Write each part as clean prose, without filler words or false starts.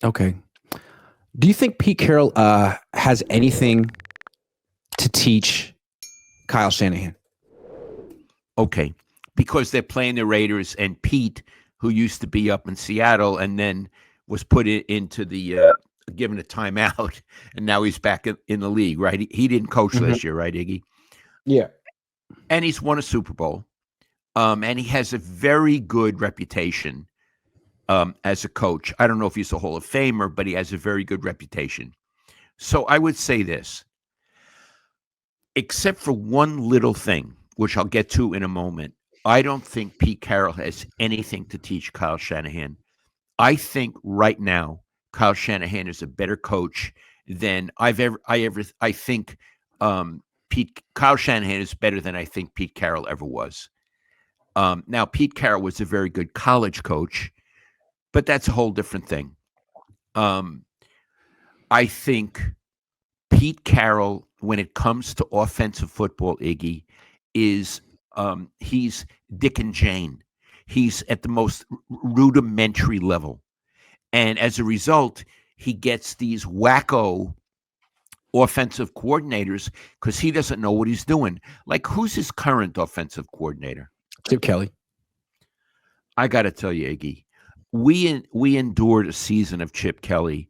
Okay. Do you think Pete Carroll has anything to teach Kyle Shanahan? Okay, because they're playing the Raiders, and Pete, who used to be up in Seattle and then was put into the given a timeout, and now he's back in the league, right? He didn't coach Mhm. last year, right, Iggy? Yeah. And he's won a Super Bowl, and he has a very good reputation as a coach. I don't know if he's a Hall of Famer, but he has a very good reputation. So I would say this, except for one little thing, which I'll get to in a moment. I don't think Pete Carroll has anything to teach Kyle Shanahan. I think right now Kyle Shanahan is a better coach than I think Pete Kyle Shanahan is better than I think Pete Carroll ever was. Now Pete Carroll was a very good college coach, but that's a whole different thing. Um, I think Pete Carroll, when it comes to offensive football, Iggy, is he's Dick and Jane. He's at the most rudimentary level. And as a result, he gets these wacko offensive coordinators because he doesn't know what he's doing. Like, who's his current offensive coordinator? Chip Kelly. I got to tell you, Iggy, we endured a season of Chip Kelly.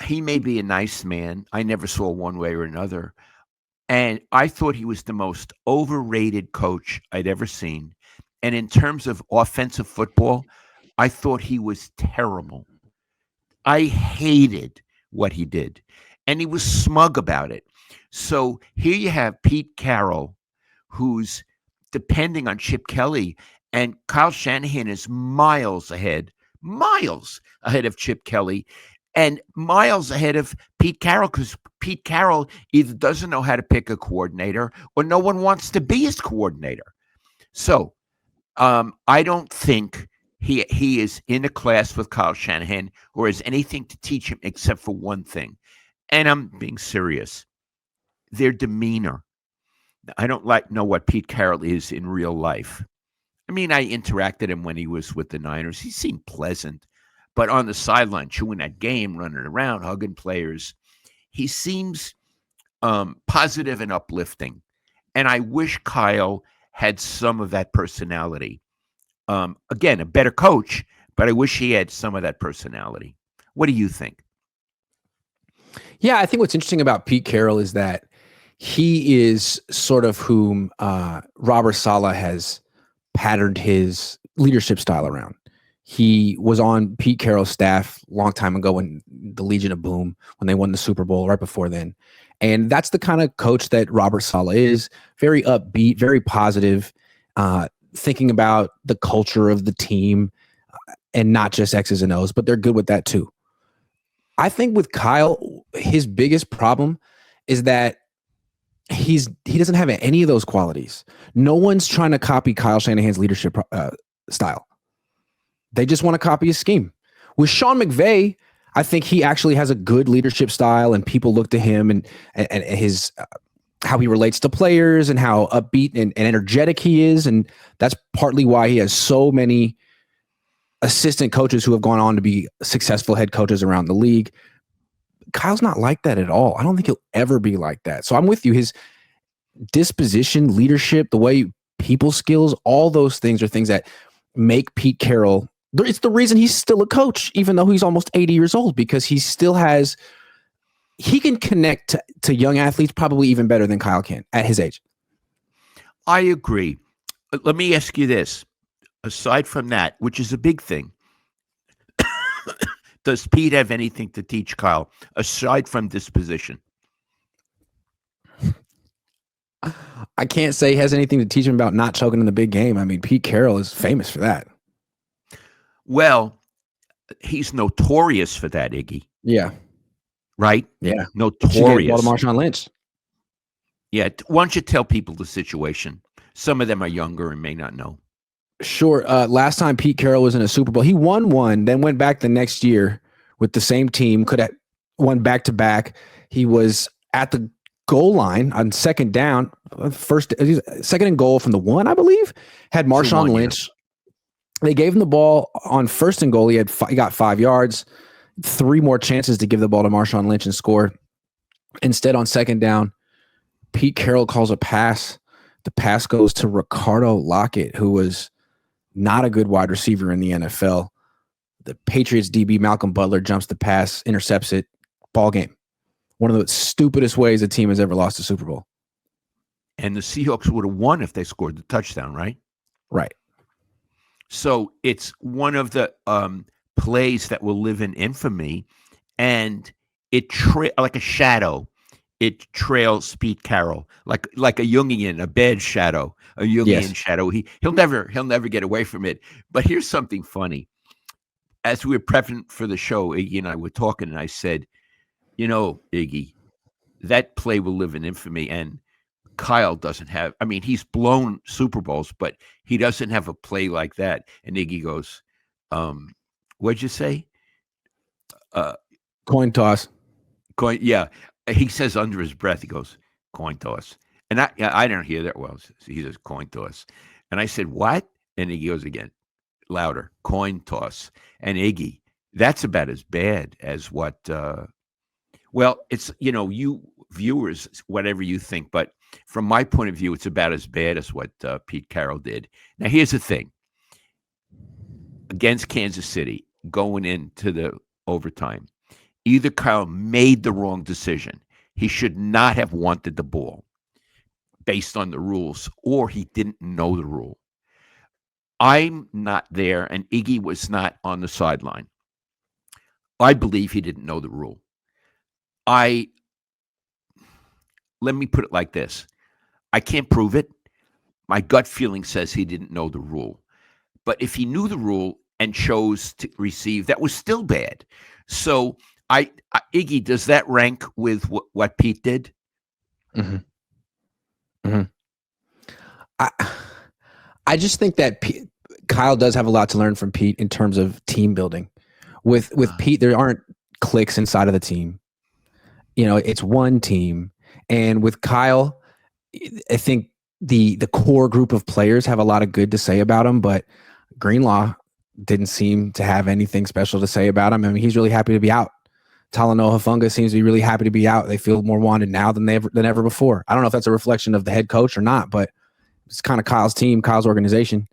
He may be a nice man. I never saw one way or another. And I thought he was the most overrated coach I'd ever seen. And in terms of offensive football, I thought he was terrible. I hated what he did. And he was smug about it. So here you have Pete Carroll, who's depending on Chip Kelly, and Kyle Shanahan is miles ahead of Chip Kelly, and miles ahead of Pete Carroll because Pete Carroll either doesn't know how to pick a coordinator or no one wants to be his coordinator. So I don't think he is in a class with Kyle Shanahan or has anything to teach him except for one thing. And I'm being serious. Their demeanor. I don't know what Pete Carroll is in real life. I mean, I interacted him when he was with the Niners. He seemed pleasant, but on the sideline, chewing that game, running around, hugging players, he seems positive and uplifting. And I wish Kyle had some of that personality. Again, a better coach, but I wish he had some of that personality. What do you think? Yeah, I think what's interesting about Pete Carroll is that he is sort of whom Robert Saleh has patterned his leadership style around. He was on Pete Carroll's staff a long time ago when the Legion of Boom, when they won the Super Bowl right before then. And that's the kind of coach that Robert Saleh is, very upbeat, very positive, thinking about the culture of the team and not just X's and O's, but they're good with that too. I think with Kyle, his biggest problem is that he doesn't have any of those qualities. No one's trying to copy Kyle Shanahan's leadership style. They just want to copy his scheme. With Sean McVay, I think he actually has a good leadership style, and people look to him and his how he relates to players and how upbeat and energetic he is, and that's partly why he has so many assistant coaches who have gone on to be successful head coaches around the league. Kyle's not like that at all. I don't think he'll ever be like that. So I'm with you. His disposition, leadership, the way people skills, all those things are things that make Pete Carroll. It's the reason he's still a coach, even though he's almost 80 years old, because he still has, he can connect to young athletes probably even better than Kyle can at his age. I agree. Let me ask you this. Aside from that, which is a big thing, does Pete have anything to teach Kyle aside from disposition? I can't say he has anything to teach him about not choking in the big game. I mean, Pete Carroll is famous for that. Well, he's notorious for that, Iggy. Yeah. Right? Yeah. Notorious. Baltimore Marshawn Lynch. Yeah. Why don't you tell people the situation? Some of them are younger and may not know. Sure. Last time Pete Carroll was in a Super Bowl, he won one, then went back the next year with the same team, could have won back-to-back. He was at the goal line on second down, second and goal from the 1, I believe, had Marshawn Lynch. Yeah. They gave him the ball on first and goal. He got 5 yards. 3 more chances to give the ball to Marshawn Lynch and score. Instead, on second down, Pete Carroll calls a pass. The pass goes to Ricardo Lockett, who was not a good wide receiver in the NFL. The Patriots DB Malcolm Butler jumps the pass, intercepts it, ball game. One of the stupidest ways a team has ever lost a Super Bowl. And the Seahawks would have won if they scored the touchdown, right? Right. So it's one of the plays that will live in infamy, and it like a shadow. It trails Pete Carroll like a Jungian, a bad shadow, a Jungian shadow. He'll never get away from it. But here's something funny. As we were prepping for the show, Iggy and I were talking, and I said, Iggy, that play will live in infamy, and Kyle doesn't have. I mean, he's blown Super Bowls, but he doesn't have a play like that. And Iggy goes, "What'd you say?" Coin toss. Yeah. He says under his breath, he goes, "Coin toss." And I don't hear that well. He says, "Coin toss." And I said, "What?" And he goes again, louder, "Coin toss." And Iggy, that's about as bad as what, well, it's, you viewers, whatever you think, but from my point of view, it's about as bad as what Pete Carroll did. Now, here's the thing. Against Kansas City, going into the overtime, either Kyle made the wrong decision. He should not have wanted the ball based on the rules, or he didn't know the rule. I'm not there, and Iggy was not on the sideline. I believe he didn't know the rule. Let me put it like this. I can't prove it. My gut feeling says he didn't know the rule. But if he knew the rule and chose to receive, that was still bad. So, Iggy, does that rank with what Pete did? Mm-hmm. Mm-hmm. I just think that Kyle does have a lot to learn from Pete in terms of team building. With Pete, there aren't cliques inside of the team. It's one team. And with Kyle, I think the core group of players have a lot of good to say about him, but Greenlaw didn't seem to have anything special to say about him. I mean, he's really happy to be out. Talanoa Hufanga seems to be really happy to be out. They feel more wanted now than ever before. I don't know if that's a reflection of the head coach or not, but it's kind of Kyle's team, Kyle's organization.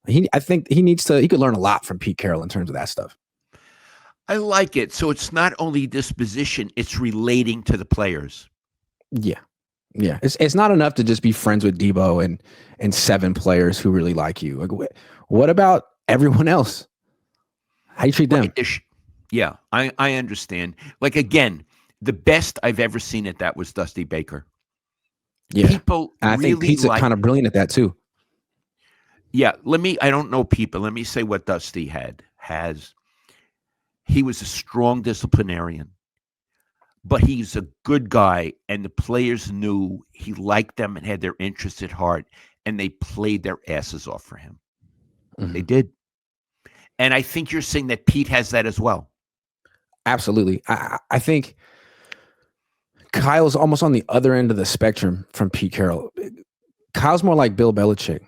I think he could learn a lot from Pete Carroll in terms of that stuff. I like it. So it's not only disposition, it's relating to the players. Yeah. Yeah. It's not enough to just be friends with Debo and 7 players who really like you. Like, what about everyone else? How you treat them? Right. Yeah, I understand. Like, again, the best I've ever seen at that was Dusty Baker. Yeah. People and I really think Pete's kind of brilliant at that too. Yeah, I don't know people. Let me say what Dusty has. He was a strong disciplinarian, but he's a good guy, and the players knew he liked them and had their interests at heart, and they played their asses off for him. Mm-hmm. They did. And I think you're saying that Pete has that as well. Absolutely. I think Kyle's almost on the other end of the spectrum from Pete Carroll. Kyle's more like Bill Belichick.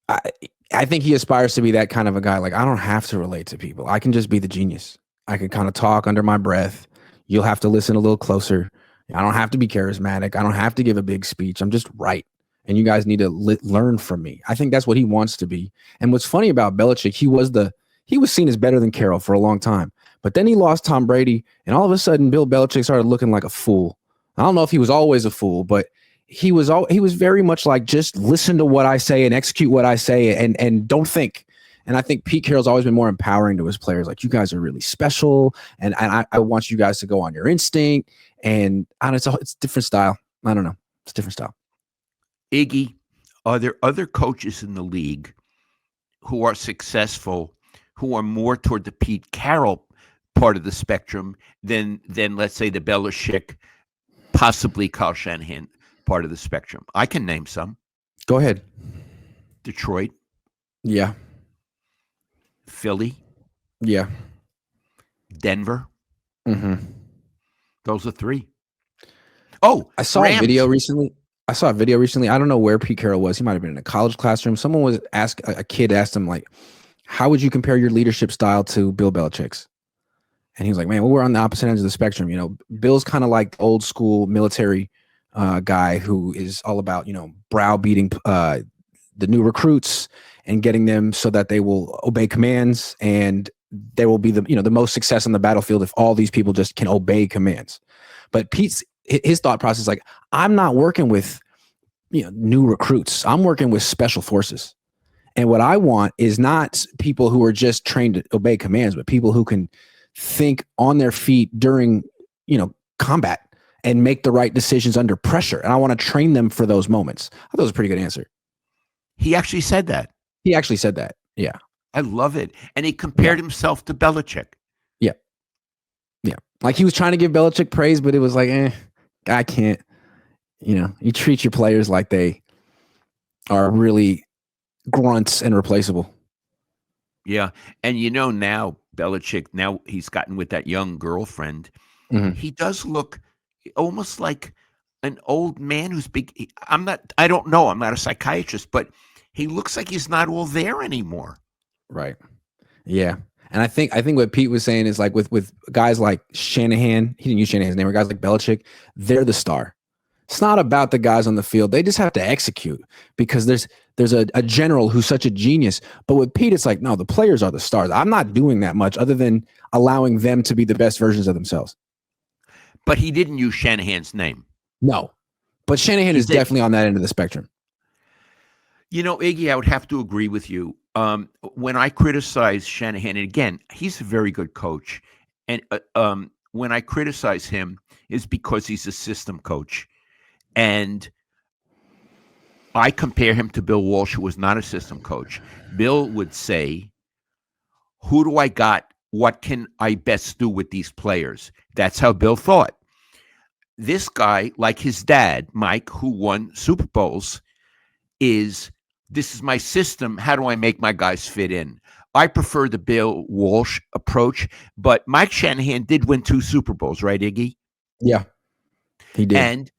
I think he aspires to be that kind of a guy. Like, I don't have to relate to people. I can just be the genius. I can kind of talk under my breath. You'll have to listen a little closer. I don't have to be charismatic. I don't have to give a big speech. I'm just right. And you guys need to learn from me. I think that's what he wants to be. And what's funny about Belichick, he was seen as better than Carroll for a long time. But then he lost Tom Brady, and all of a sudden, Bill Belichick started looking like a fool. I don't know if he was always a fool, but he was very much like, just listen to what I say and execute what I say and don't think. And I think Pete Carroll's always been more empowering to his players. Like, you guys are really special, and I want you guys to go on your instinct. And it's a different style. I don't know. It's a different style. Iggy, are there other coaches in the league who are successful, who are more toward the Pete Carroll part of the spectrum than let's say the Belichick, possibly Kyle Shanahan part of the spectrum? I can name some. Go ahead. Detroit. Yeah. Philly. Yeah. Denver. Mm-hmm. Those are 3. Oh, I saw a video recently. I don't know where Pete Carroll was. He might have been in a college classroom. A kid asked him, like, how would you compare your leadership style to Bill Belichick's? And he was like, man, well, we're on the opposite ends of the spectrum. Bill's kind of like the old school military guy who is all about, browbeating the new recruits and getting them so that they will obey commands, and there will be the most success on the battlefield if all these people just can obey commands. But his thought process is like, I'm not working with new recruits. I'm working with special forces. And what I want is not people who are just trained to obey commands, but people who can think on their feet during, combat and make the right decisions under pressure. And I want to train them for those moments. I thought it was a pretty good answer. He actually said that. Yeah. I love it. And he compared himself to Belichick. Yeah. Yeah. Like he was trying to give Belichick praise, but it was like, I can't, you treat your players like they are really grunts and replaceable. Yeah. And now Belichick, now he's gotten with that young girlfriend. Mm-hmm. He does look almost like an old man who's big. I don't know. I'm not a psychiatrist, but he looks like he's not all there anymore. Right. Yeah. And I think what Pete was saying is like with guys like Shanahan, he didn't use Shanahan's name, or guys like Belichick, they're the star. It's not about the guys on the field. They just have to execute because there's a general who's such a genius. But with Pete, it's like, no, the players are the stars. I'm not doing that much other than allowing them to be the best versions of themselves. But he didn't use Shanahan's name. No. But Shanahan is definitely on that end of the spectrum. Iggy, I would have to agree with you. When I criticize Shanahan, and again, he's a very good coach. And when I criticize him, is because he's a system coach. And I compare him to Bill Walsh, who was not a system coach. Bill would say, who do I got? What can I best do with these players? That's how Bill thought. This guy, like his dad, Mike, who won Super Bowls, this is my system. How do I make my guys fit in? I prefer the Bill Walsh approach, but Mike Shanahan did win 2 Super Bowls, right, Iggy? Yeah, he did. And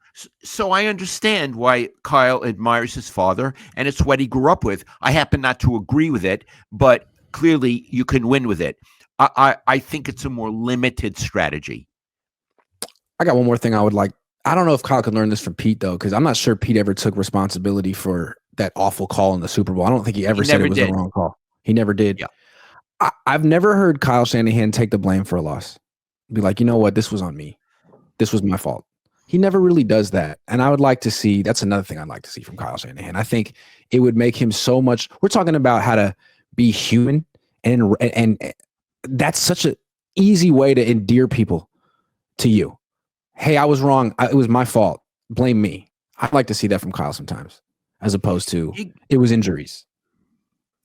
so I understand why Kyle admires his father, and it's what he grew up with. I happen not to agree with it, but clearly you can win with it. I think it's a more limited strategy. I got one more thing I would like. I don't know if Kyle could learn this from Pete, though, because I'm not sure Pete ever took responsibility for that awful call in the Super Bowl. I don't think he ever said it was the wrong call. He never did. Yeah. I've never heard Kyle Shanahan take the blame for a loss. Be like, you know what? This was on me. This was my fault. He never really does that. And I would like to see, that's another thing I'd like to see from Kyle Shanahan. I think it would make him so much, we're talking about how to be human, and that's such an easy way to endear people to you. Hey, I was wrong. It was my fault. Blame me. I'd like to see that from Kyle sometimes, as opposed to it was injuries.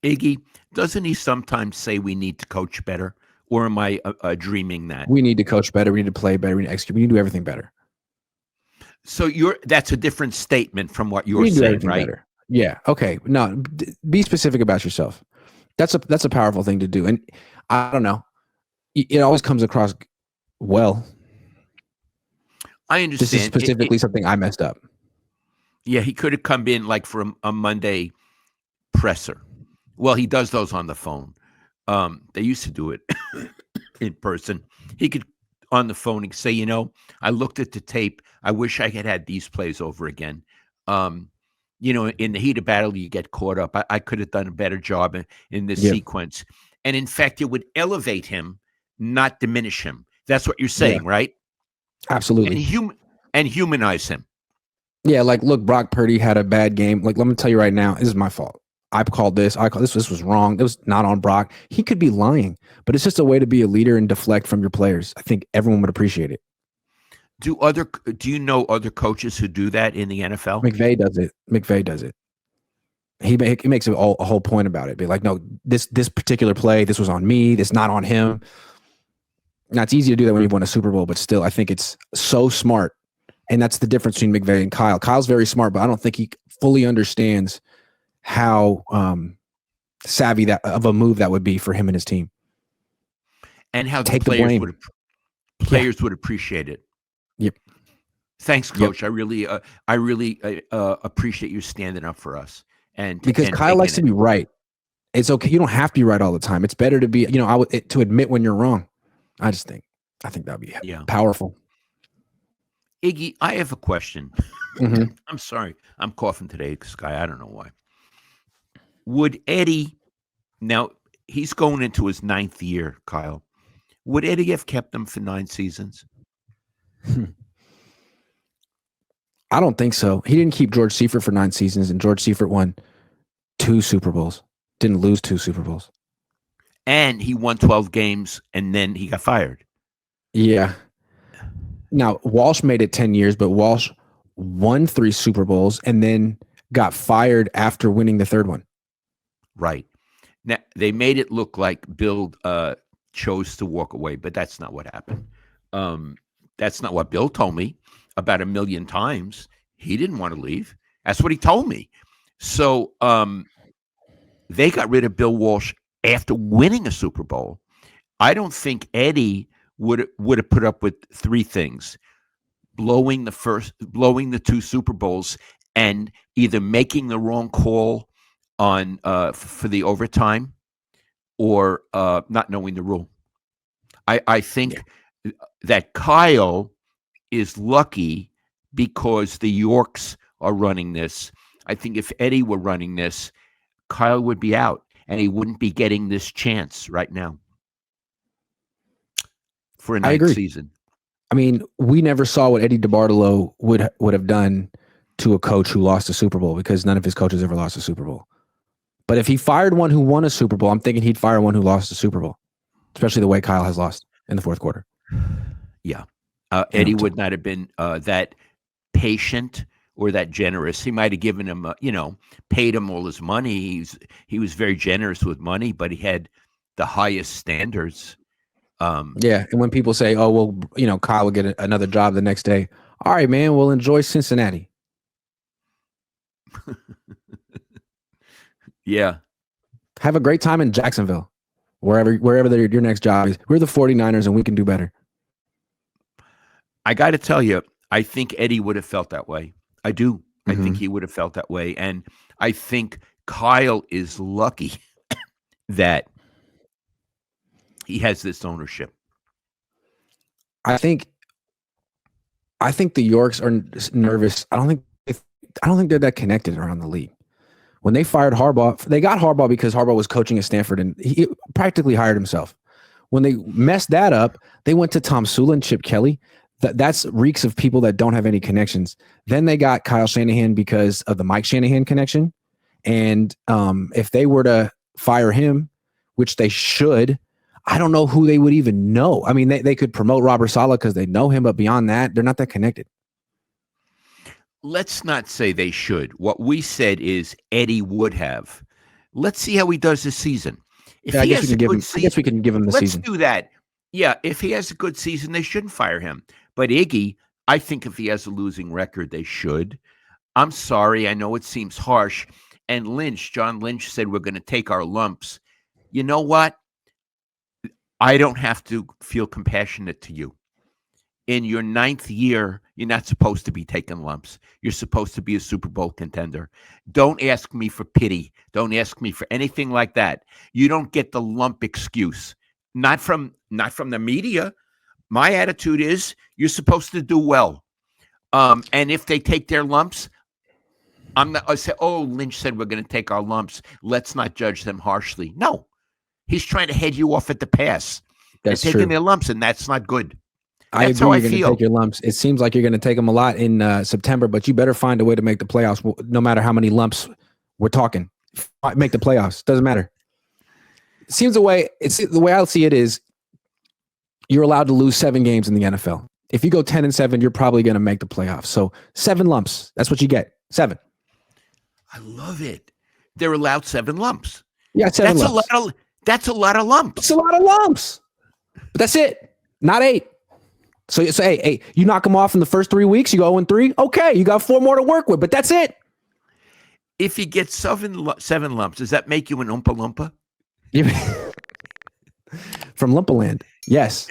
Iggy, doesn't he sometimes say we need to coach better? Or am I dreaming that? We need to coach better. We need to play better. We need to execute. We need to do everything better. So that's a different statement from what you're saying, right? Better. Yeah. Okay. No, be specific about yourself. That's a powerful thing to do. And I don't know. It always comes across well. I understand. This is specifically something I messed up. Yeah, he could have come in like for a Monday presser. Well, he does those on the phone. They used to do it in person. He could on the phone and say, I looked at the tape. I wish I had these plays over again. In the heat of battle, you get caught up. I could have done a better job in this sequence. And in fact, it would elevate him, not diminish him. That's what you're saying, right? Absolutely. And humanize him. Yeah, like, look, Brock Purdy had a bad game. Like, let me tell you right now, this is my fault. I called this. This was wrong. It was not on Brock. He could be lying, but it's just a way to be a leader and deflect from your players. I think everyone would appreciate it. Do you know other coaches who do that in the NFL? McVay does it. He makes a whole point about it. Be like, no, this particular play, this was on me. This not on him. Now, it's easy to do that when you've won a Super Bowl, but still, I think it's so smart. And that's the difference between McVay and Kyle. Kyle's very smart, but I don't think he fully understands how savvy that of a move that would be for him and his team. And how the players would appreciate it. Yep. Thanks, Coach. Yep. I really appreciate you standing up for us. And because Kyle likes to be right, It's okay. You don't have to be right all the time. It's better to be, to admit when you're wrong. I think that'd be Yeah. powerful. Iggy, I have a question. Mm-hmm. I'm sorry. I'm coughing today, Sky. I don't know why. Would Eddie, now he's going into his 9th year, Kyle. Would Eddie have kept him for 9 seasons? I don't think so. He didn't keep George Seifert for 9 seasons, and George Seifert won 2 Super Bowls. Didn't lose 2 Super Bowls. And he won 12 games, and then he got fired. Yeah. Now, Walsh made it 10 years, but Walsh won 3 Super Bowls and then got fired after winning the 3rd one. Right. Now, they made it look like Bill chose to walk away, but that's not what happened. That's not what Bill told me about 1 million times. He didn't want to leave. That's what he told me. So they got rid of Bill Walsh after winning a Super Bowl. I don't think Eddie would have put up with 3 things: blowing the 2 Super Bowls, and either making the wrong call on for the overtime, or not knowing the rule. I think that Kyle is lucky because the Yorks are running this. I think if Eddie were running this, Kyle would be out, and he wouldn't be getting this chance right now for a 9th season. I mean, we never saw what Eddie DeBartolo would have done to a coach who lost a Super Bowl, because none of his coaches ever lost a Super Bowl. But if he fired one who won a Super Bowl, I'm thinking he'd fire one who lost a Super Bowl, especially the way Kyle has lost in the 4th quarter. Yeah. Eddie would not have been that patient or that generous. He might have given him, paid him all his money. He was very generous with money, but he had the highest standards. Yeah, and when people say, "Oh, well, Kyle will get another job the next day," all right, man, we'll enjoy Cincinnati. Yeah, have a great time in Jacksonville, wherever your next job is. We're the 49ers, and we can do better. I got to tell you, I think Eddie would have felt that way. I do. Mm-hmm. I think he would have felt that way, and I think Kyle is lucky that he has this ownership. I think the Yorks are nervous. I don't think they're that connected around the league. When they fired Harbaugh, they got Harbaugh because Harbaugh was coaching at Stanford, and he practically hired himself. When they messed that up, they went to Tom Sula and Chip Kelly. That's reeks of people that don't have any connections. Then they got Kyle Shanahan because of the Mike Shanahan connection. And if they were to fire him, which they should, I don't know who they would even know. I mean, they could promote Robert Saleh because they know him, but beyond that, they're not that connected. Let's not say they should. What we said is Eddie would have. Let's see how he does this season. If I guess we can give him the season. Let's do that. Yeah, if he has a good season, they shouldn't fire him. But Iggy, I think if he has a losing record, they should. I'm sorry. I know it seems harsh. And John Lynch said, we're going to take our lumps. You know what? I don't have to feel compassionate to you. In your 9th year, you're not supposed to be taking lumps. You're supposed to be a Super Bowl contender. Don't ask me for pity. Don't ask me for anything like that. You don't get the lump excuse. Not from the media. My attitude is you're supposed to do well. And if they take their lumps, I say, oh, Lynch said we're going to take our lumps. Let's not judge them harshly. No, he's trying to head you off at the pass. That's They're taking their lumps, and that's not good. That's how I feel. You're going to take your lumps. It seems like you're going to take them a lot in September, but you better find a way to make the playoffs. No matter how many lumps we're talking, make the playoffs. Doesn't matter. It seems the way I see it is you're allowed to lose 7 games in the NFL. If you go 10-7, you're probably going to make the playoffs. So 7 lumps. That's what you get. 7. I love it. They're allowed 7 lumps. Yeah, 7 lumps. That's a lot of lumps. It's a lot of lumps. But that's it. Not 8. So hey, you knock them off in the first 3 weeks, you go 0-3. Okay, you got 4 more to work with, but that's it. If you get 7 lumps, does that make you an Oompa Loompa? From Lumpaland, yes.